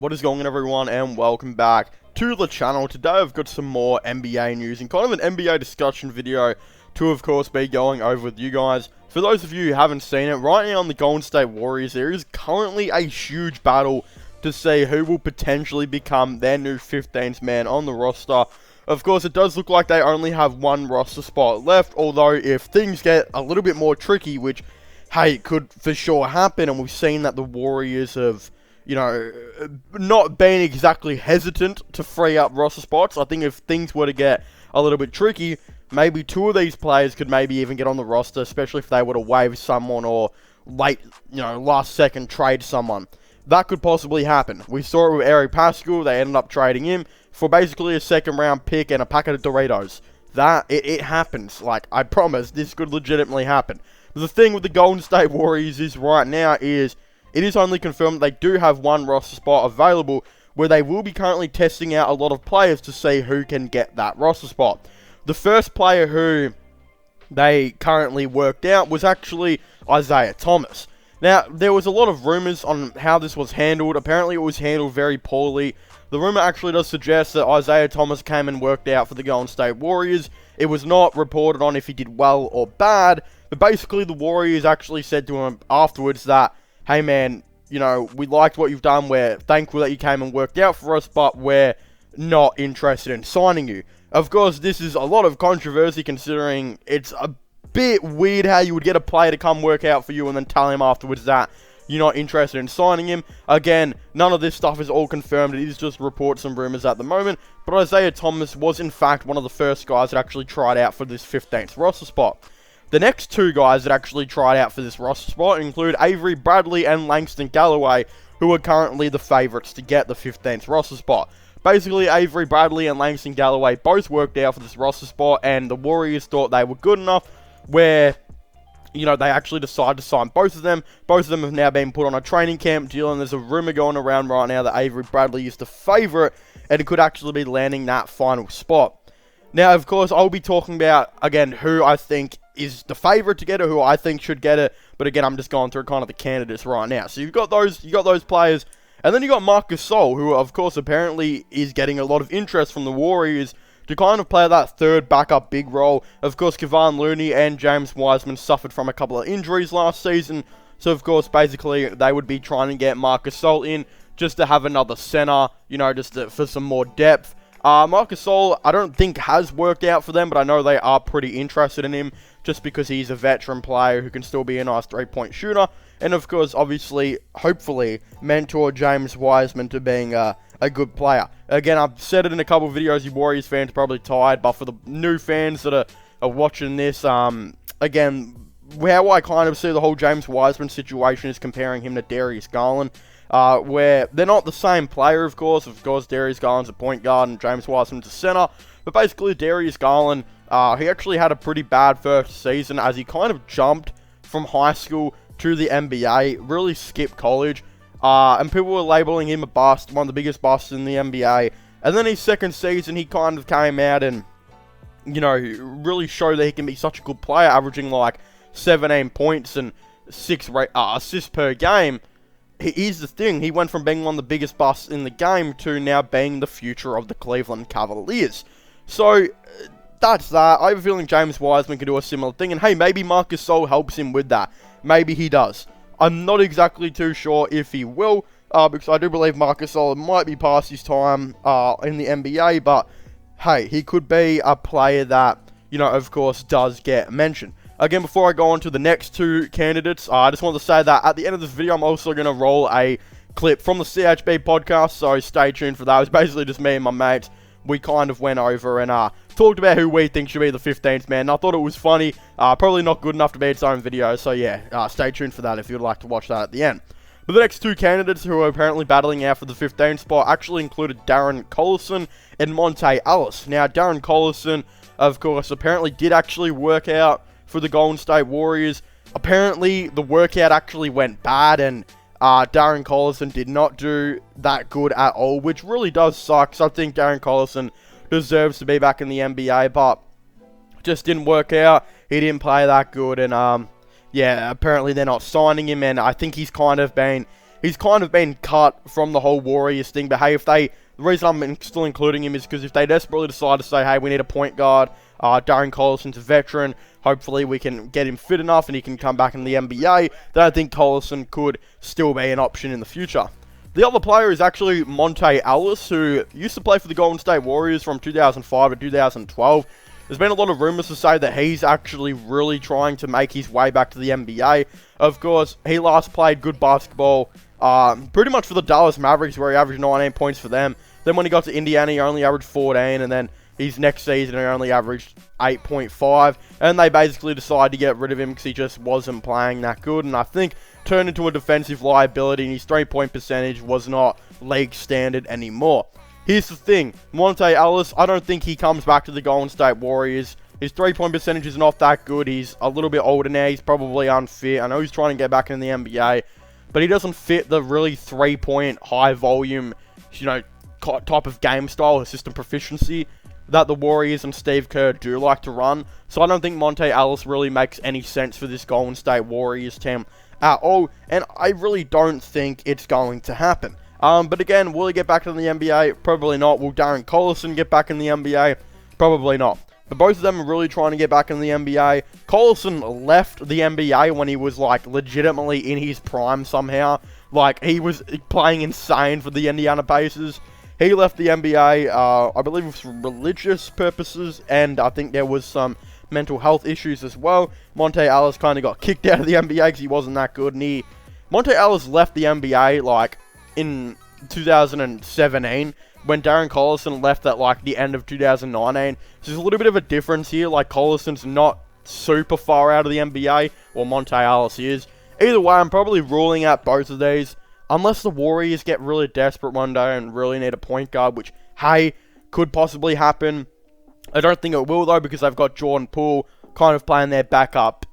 What is going on, everyone, and welcome back to the channel. Today I've got some more NBA news and kind of an NBA discussion video to, of course, be going over with you guys. For those of you who haven't seen it, right now on the Golden State Warriors, there is currently a huge battle to see who will potentially become their new 15th man on the roster. Of course, it does look like they only have one roster spot left, although if things get a little bit more tricky, which, hey, it could for sure happen, and we've seen that the Warriors have, you know, not being exactly hesitant to free up roster spots. I think if things were to get a little bit tricky, maybe two of these players could maybe even get on the roster, especially if they were to waive someone or late, last second trade someone. That could possibly happen. We saw it with Eric Pascal. They ended up trading him for basically a second round pick and a packet of Doritos. It happens. Like, I promise, this could legitimately happen. But the thing with the Golden State Warriors is right now is it is only confirmed that they do have one roster spot available, where they will be currently testing out a lot of players to see who can get that roster spot. The first player who they currently worked out was actually Isaiah Thomas. Now, there was a lot of rumors on how this was handled. Apparently, it was handled very poorly. The rumor actually does suggest that Isaiah Thomas came and worked out for the Golden State Warriors. It was not reported on if he did well or bad, but basically the Warriors actually said to him afterwards that, hey man, we liked what you've done, we're thankful that you came and worked out for us, but we're not interested in signing you. Of course, this is a lot of controversy considering it's a bit weird how you would get a player to come work out for you and then tell him afterwards that you're not interested in signing him. Again, none of this stuff is all confirmed, it is just reports and rumors at the moment, but Isaiah Thomas was in fact one of the first guys that actually tried out for this 15th roster spot. The next two guys that actually tried out for this roster spot include Avery Bradley and Langston Galloway, who are currently the favourites to get the 15th roster spot. Basically, Avery Bradley and Langston Galloway both worked out for this roster spot, and the Warriors thought they were good enough where, they actually decided to sign both of them. Both of them have now been put on a training camp deal, and there's a rumour going around right now that Avery Bradley is the favourite, and it could actually be landing that final spot. Now, of course, I'll be talking about, again, who I think is the favourite to get it, who I think should get it. But again, I'm just going through kind of the candidates right now. So you've got those players, and then you got Marc Gasol, who of course apparently is getting a lot of interest from the Warriors to kind of play that third backup big role. Of course, Kevon Looney and James Wiseman suffered from a couple of injuries last season, so of course, basically they would be trying to get Marc Gasol in just to have another center, for some more depth. Marc Gasol, I don't think has worked out for them, but I know they are pretty interested in him just because he's a veteran player who can still be a nice three-point shooter. And of course, obviously, hopefully, mentor James Wiseman to being a good player. Again, I've said it in a couple of videos, you Warriors fans are probably tired, but for the new fans that are watching this, again, how I kind of see the whole James Wiseman situation is comparing him to Darius Garland. Where they're not the same player, of course. Of course, Darius Garland's a point guard and James Wiseman's a center. But basically, Darius Garland, he actually had a pretty bad first season as he kind of jumped from high school to the NBA, really skipped college. And people were labeling him a bust, one of the biggest busts in the NBA. And then his second season, he kind of came out and, really showed that he can be such a good player, averaging like 17 points and 6 assists per game. Here's the thing, he went from being one of the biggest busts in the game to now being the future of the Cleveland Cavaliers. So, that's that. I have a feeling James Wiseman can do a similar thing, and hey, maybe Marc Gasol helps him with that. Maybe he does. I'm not exactly too sure if he will, because I do believe Marc Gasol might be past his time in the NBA, but hey, he could be a player that, of course, does get mentioned. Again, before I go on to the next two candidates, I just want to say that at the end of this video, I'm also going to roll a clip from the CHB podcast, so stay tuned for that. It was basically just me and my mates. We kind of went over and talked about who we think should be the 15th man. I thought it was funny, probably not good enough to be its own video, so yeah, stay tuned for that if you'd like to watch that at the end. But the next two candidates who are apparently battling out for the 15th spot actually included Darren Collison and Monte Alice. Now, Darren Collison, of course, apparently did actually work out for the Golden State Warriors. Apparently, the workout actually went bad, and Darren Collison did not do that good at all, which really does suck, because I think Darren Collison deserves to be back in the NBA, but just didn't work out. He didn't play that good, and yeah, apparently they're not signing him, and I think he's kind of been he's kind of been cut from the whole Warriors thing. But hey, the reason I'm still including him is because if they desperately decide to say, hey, we need a point guard, Darren Collison's a veteran, hopefully we can get him fit enough and he can come back in the NBA, then I think Collison could still be an option in the future. The other player is actually Monte Alice, who used to play for the Golden State Warriors from 2005 to 2012. There's been a lot of rumors to say that he's actually really trying to make his way back to the NBA. Of course, he last played good basketball pretty much for the Dallas Mavericks, where he averaged 19 points for them. Then when he got to Indiana, he only averaged 14, and then his next season he only averaged 8.5, and they basically decided to get rid of him because he just wasn't playing that good, and I think turned into a defensive liability, and his 3-point percentage was not league standard anymore. Here's the thing, Monte Alice, I don't think he comes back to the Golden State Warriors. His 3-point percentage is not that good. He's a little bit older now. He's probably unfit. I know he's trying to get back in the NBA, but he doesn't fit the really 3-point, high volume, type of game style or system proficiency that the Warriors and Steve Kerr do like to run. So I don't think Monte Alice really makes any sense for this Golden State Warriors team at all, and I really don't think it's going to happen. But again, will he get back in the NBA? Probably not. Will Darren Collison get back in the NBA? Probably not. But both of them are really trying to get back in the NBA. Collison left the NBA when he was, legitimately in his prime somehow. He was playing insane for the Indiana Pacers. He left the NBA, I believe, for religious purposes, and I think there was some mental health issues as well. Monte Alice kind of got kicked out of the NBA because he wasn't that good, and Monte Alice left the NBA, in 2017, when Darren Collison left at, the end of 2019. So there's a little bit of a difference here. Collison's not super far out of the NBA, or Monte Alice is. Either way, I'm probably ruling out both of these, unless the Warriors get really desperate one day and really need a point guard, which, hey, could possibly happen. I don't think it will, though, because they've got Jordan Poole kind of playing their backup,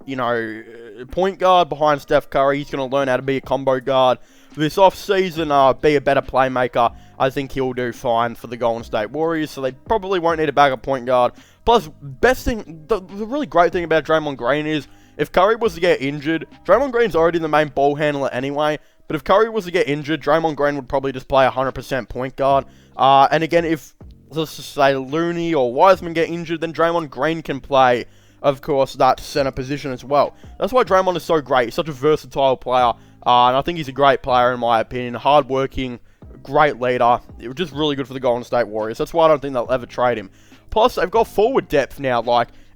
point guard behind Steph Curry. He's going to learn how to be a combo guard this offseason, be a better playmaker. I think he'll do fine for the Golden State Warriors, so they probably won't need a backup point guard. Plus, the really great thing about Draymond Green is, if Curry was to get injured, Draymond Green's already the main ball handler anyway, but if Curry was to get injured, Draymond Green would probably just play 100% point guard. And again, if, let's just say, Looney or Wiseman get injured, then Draymond Green can play, of course, that center position as well. That's why Draymond is so great. He's such a versatile player, and I think he's a great player in my opinion. Hard-working, great leader. It was just really good for the Golden State Warriors. That's why I don't think they'll ever trade him. Plus, they've got forward depth now.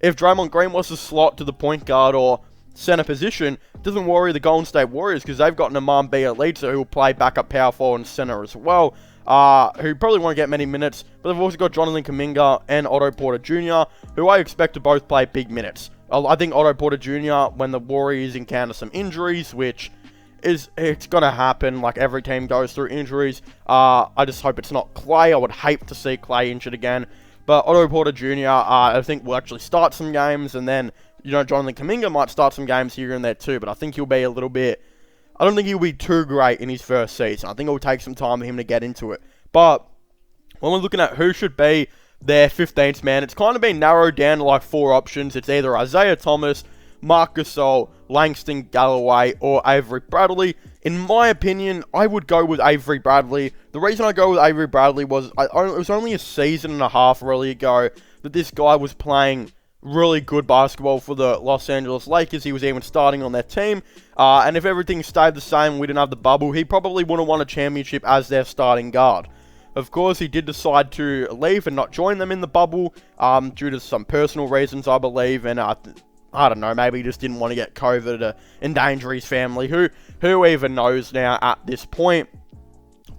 If Draymond Green was to slot to the point guard or center position, it doesn't worry the Golden State Warriors because they've got Nemanja Bjelica who will play backup power forward and center as well, who probably won't get many minutes, but they've also got Jonathan Kuminga and Otto Porter Jr., who I expect to both play big minutes. I think Otto Porter Jr., when the Warriors encounter some injuries, which it's going to happen, every team goes through injuries, I just hope it's not Clay. I would hate to see Clay injured again, but Otto Porter Jr., I think will actually start some games, and then Jonathan Kuminga might start some games here and there too, but I think he'll be a little bit, I don't think he'll be too great in his first season. I think it will take some time for him to get into it. But when we're looking at who should be their 15th man, it's kind of been narrowed down to 4 options. It's either Isaiah Thomas, Marc Gasol, Langston Galloway, or Avery Bradley. In my opinion, I would go with Avery Bradley. The reason I go with Avery Bradley was, it was only a season and a half really ago that this guy was playing really good basketball for the Los Angeles Lakers. He was even starting on their team, and if everything stayed the same, we didn't have the bubble, he probably would have won a championship as their starting guard. Of course, he did decide to leave and not join them in the bubble, due to some personal reasons, I believe, and I don't know, maybe he just didn't want to get COVID to endanger his family. Who even knows now at this point?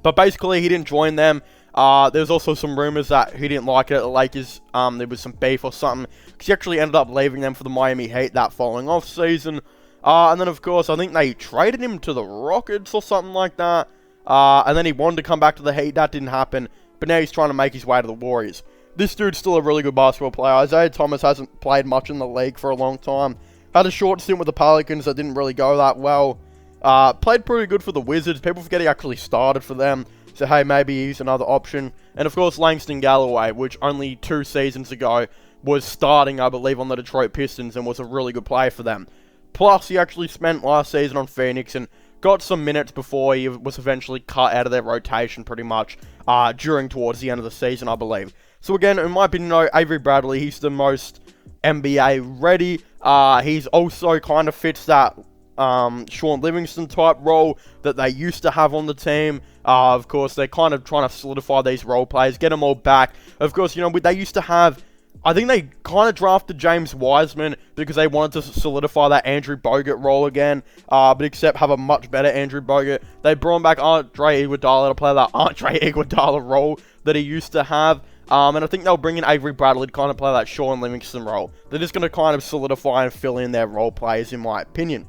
But basically, he didn't join them. There's also some rumors that he didn't like it at the Lakers. There was some beef or something, because he actually ended up leaving them for the Miami Heat that following off season. And then, of course, I think they traded him to the Rockets or something like that. And then he wanted to come back to the Heat. That didn't happen. But now he's trying to make his way to the Warriors. This dude's still a really good basketball player. Isaiah Thomas hasn't played much in the league for a long time. Had a short stint with the Pelicans that didn't really go that well. Played pretty good for the Wizards. People forget he actually started for them. So, hey, maybe he's another option. And, of course, Langston Galloway, which only 2 seasons ago was starting, I believe, on the Detroit Pistons and was a really good player for them. Plus, he actually spent last season on Phoenix and got some minutes before he was eventually cut out of their rotation pretty much towards the end of the season, I believe. So again, in my opinion, Avery Bradley, he's the most NBA ready. He's also kind of fits that Sean Livingston type role that they used to have on the team. Of course, they're kind of trying to solidify these role players, get them all back. Of course, they used to have, I think they kind of drafted James Wiseman because they wanted to solidify that Andrew Bogut role again, but except have a much better Andrew Bogut. They brought back Andre Iguodala to play that Andre Iguodala role that he used to have. And I think they'll bring in Avery Bradley to kind of play that Sean Livingston role. They're just going to kind of solidify and fill in their role players, in my opinion.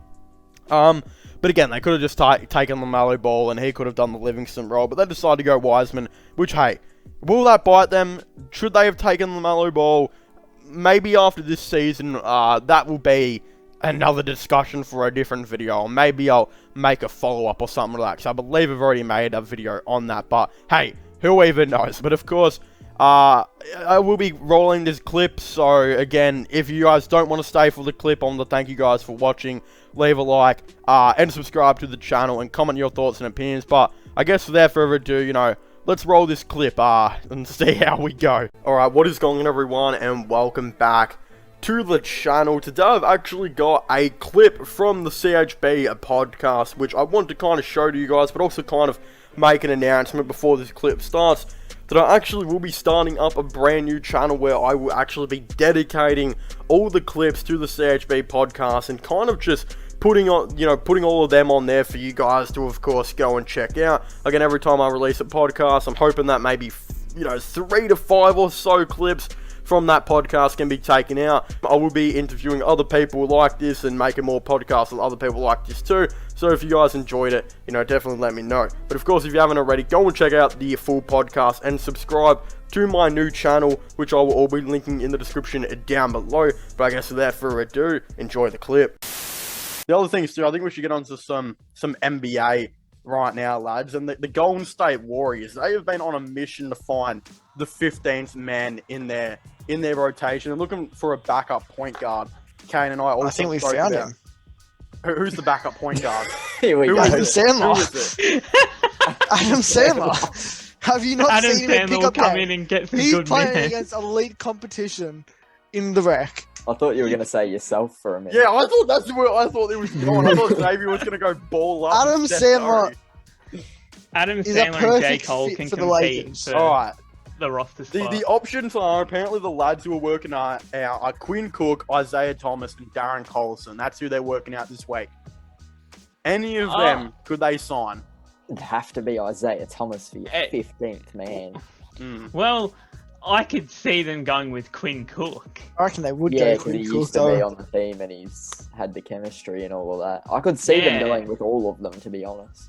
But again, they could have just taken LaMelo Ball and he could have done the Livingston role, but they decided to go Wiseman, which, hey, will that bite them? Should they have taken LaMelo Ball? Maybe after this season, that will be another discussion for a different video, or maybe I'll make a follow-up or something like that, because I believe I've already made a video on that, but hey, who even knows? But of course, I will be rolling this clip, so again, if you guys don't want to stay for the clip, I want to thank you guys for watching. Leave a like, and subscribe to the channel, and comment your thoughts and opinions, but I guess without further ado, let's roll this clip, and see how we go. Alright, what is going on, everyone, and welcome back to the channel. Today I've actually got a clip from the CHB podcast, which I want to kind of show to you guys, but also kind of make an announcement before this clip starts, that I actually will be starting up a brand new channel where I will actually be dedicating all the clips to the CHB podcast and kind of just putting all of them on there for you guys to, of course, go and check out. Again, every time I release a podcast, I'm hoping that maybe, 3 to 5 or so clips from that podcast can be taken out. I will be interviewing other people like this and making more podcasts with other people like this too. So if you guys enjoyed it, definitely let me know. But of course, if you haven't already, go and check out the full podcast and subscribe to my new channel, which I will all be linking in the description down below. But I guess without further ado, enjoy the clip. The other thing is too, I think we should get onto some NBA right now, lads. And the Golden State Warriors, they have been on a mission to find the 15th man in their rotation and looking for a backup point guard. Kane and I think we found him. Who's the backup point guard? Here we go. Adam Sandler. Who is it? Adam Sandler. Have you not Adam seen him pick up come in and get some He's good playing minutes. against elite competition in the rec. I thought you were going to say yourself for a minute. Yeah, I thought that's where I thought it was going. I thought Xavier was going to go ball up. Adam Sandler. Adam is a Sandler and J. perfect Cole fit can for the compete Lakers. for Alright. the roster spot. The options are apparently the lads who are working out are Quinn Cook, Isaiah Thomas, and Darren Collison. That's who they're working out this week. Any of them could they sign? It'd have to be Isaiah Thomas for your 15th man. Well, I could see them going with Quinn Cook. I reckon they would Yeah, go because he Quinn Cook, used to be on the team and he's had the chemistry and all of that. I could see them going with all of them, to be honest.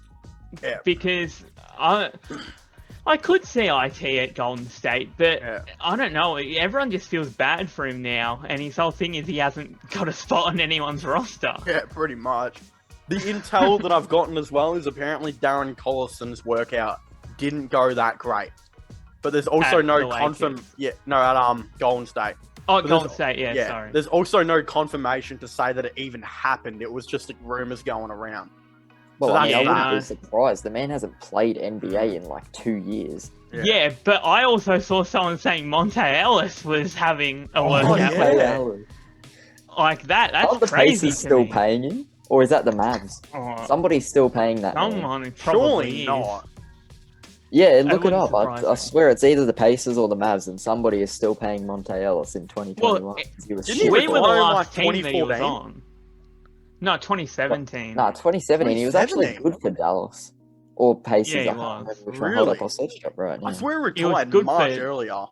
Yeah. Because I could see IT at Golden State, but I don't know. Everyone just feels bad for him now, and his whole thing is he hasn't got a spot on anyone's roster. Yeah, pretty much. The intel that I've gotten as well is apparently Darren Collison's workout didn't go that great. But there's also At no the Lakers. at Golden State. Oh, But Golden State, yeah, sorry. There's also no confirmation to say that it even happened. It was just like rumors going around. Well, So I that's wouldn't be bad. surprised. The man hasn't played NBA in like 2 years. Yeah, but I also saw someone saying Monte Alice was having a workout. yeah. Like that. That's Aren't the crazy. Pacers to still me. paying him? Or is that the Mavs? Oh, Somebody's still paying that man. someone probably Surely is. not. Yeah, look it wouldn't up. surprise I me. swear it's either the Pacers or the Mavs, and somebody is still paying Monte Ellis in 2021. Well, He was didn't shit. he We were the retire in, last like, team that he was 2014? on. No, 2017. Nah, 2017. He was actually 2017? good for Dallas. Or Pacers. Yeah, he I can't was. remember which one. Really? Hold up, I'll search it up right now. I swear he It was retired good much for- earlier.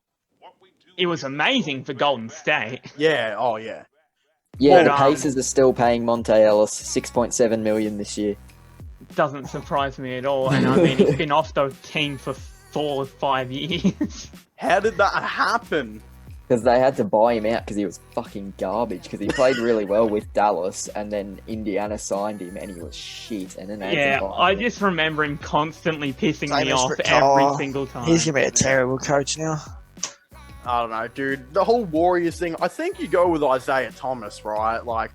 It was amazing for Golden State. Yeah, oh yeah. Yeah, But, the Pacers are still paying Monte Ellis $6.7 million this year. Doesn't surprise me at all. And I mean, he's been off the team for 4 or 5 years. How did that happen? Because they had to buy him out because he was fucking garbage. Because he played really well with Dallas, and then Indiana signed him, and he was shit. And then they had Yeah, to buy I him. just remember him constantly pissing me Famous off for- every Oh, single time. He's gonna be a terrible coach now. I don't know, dude. The whole Warriors thing, I think you go with Isaiah Thomas, right? Like,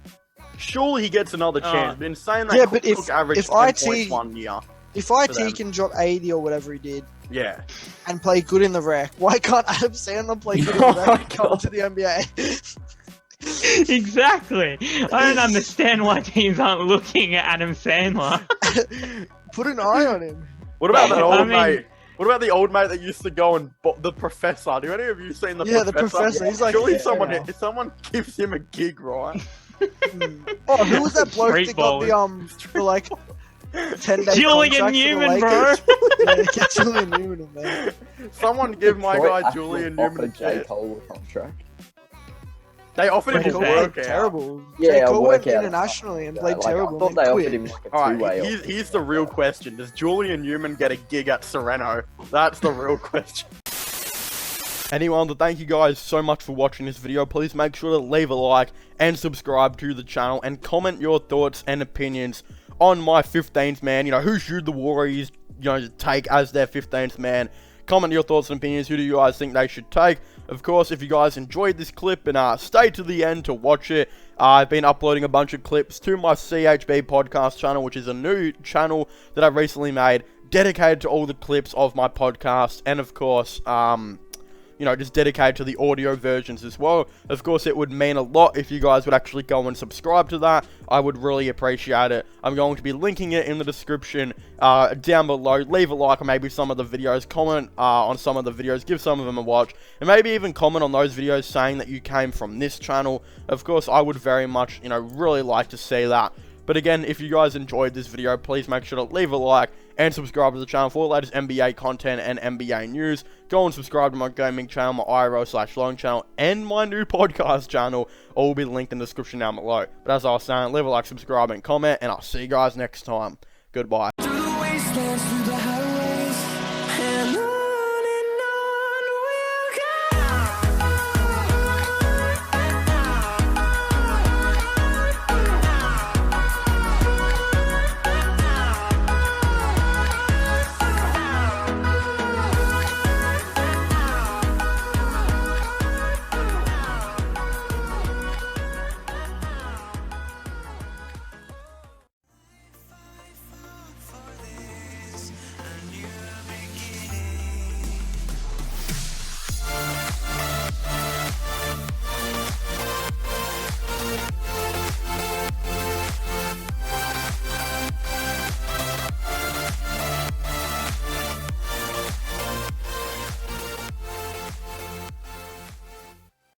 Surely he gets another chance. Been saying that Yeah, Cook but if- Cook averaged if 10 IT points 1 year. If them. IT can drop 80 or whatever he did Yeah. and play good in the rec, why can't Adam Sandler play good in the rec and come to the NBA? Exactly. I don't understand why teams aren't looking at Adam Sandler. Put an eye on him. What about that I old mean- mate? What about the old mate that used to go and the professor? Do any of you seen the Yeah, professor? the professor. He's like, Surely yeah. someone gives him a gig, right? Oh, who was that bloke Street that got the like 10-day Julian contract Newman, for the bro. Lakers? Yeah, get Julian Newman in there. Someone give my Detroit guy actually Julian Newman a offered J. chance. Cole a contract. They offered him J. a Cole that? played workout. terrible. Yeah, J. a Cole went workout. internationally and Yeah, played like, I terrible. thought and they then offered quit. him like a Alright, two-way. here's the real question. Does Julian Newman get a gig at Sereno? That's the real question. Anyone, thank you guys so much for watching this video. Please make sure to leave a like and subscribe to the channel and comment your thoughts and opinions on my 15th man. You know, who should the Warriors, take as their 15th man? Comment your thoughts and opinions. Who do you guys think they should take? Of course, if you guys enjoyed this clip and stay to the end to watch it, I've been uploading a bunch of clips to my CHB podcast channel, which is a new channel that I've recently made, dedicated to all the clips of my podcast, and of course, just dedicated to the audio versions as well. Of course, it would mean a lot if you guys would actually go and subscribe to that. I would really appreciate it. I'm going to be linking it in the description down below. Leave a like on maybe some of the videos. Comment on some of the videos. Give some of them a watch. And maybe even comment on those videos saying that you came from this channel. Of course, I would very much, really like to see that. But again, if you guys enjoyed this video, please make sure to leave a like and subscribe to the channel for the latest NBA content and NBA news. Go and subscribe to my gaming channel, my IRL/long channel, and my new podcast channel. All will be linked in the description down below. But as I was saying, leave a like, subscribe, and comment, and I'll see you guys next time. Goodbye.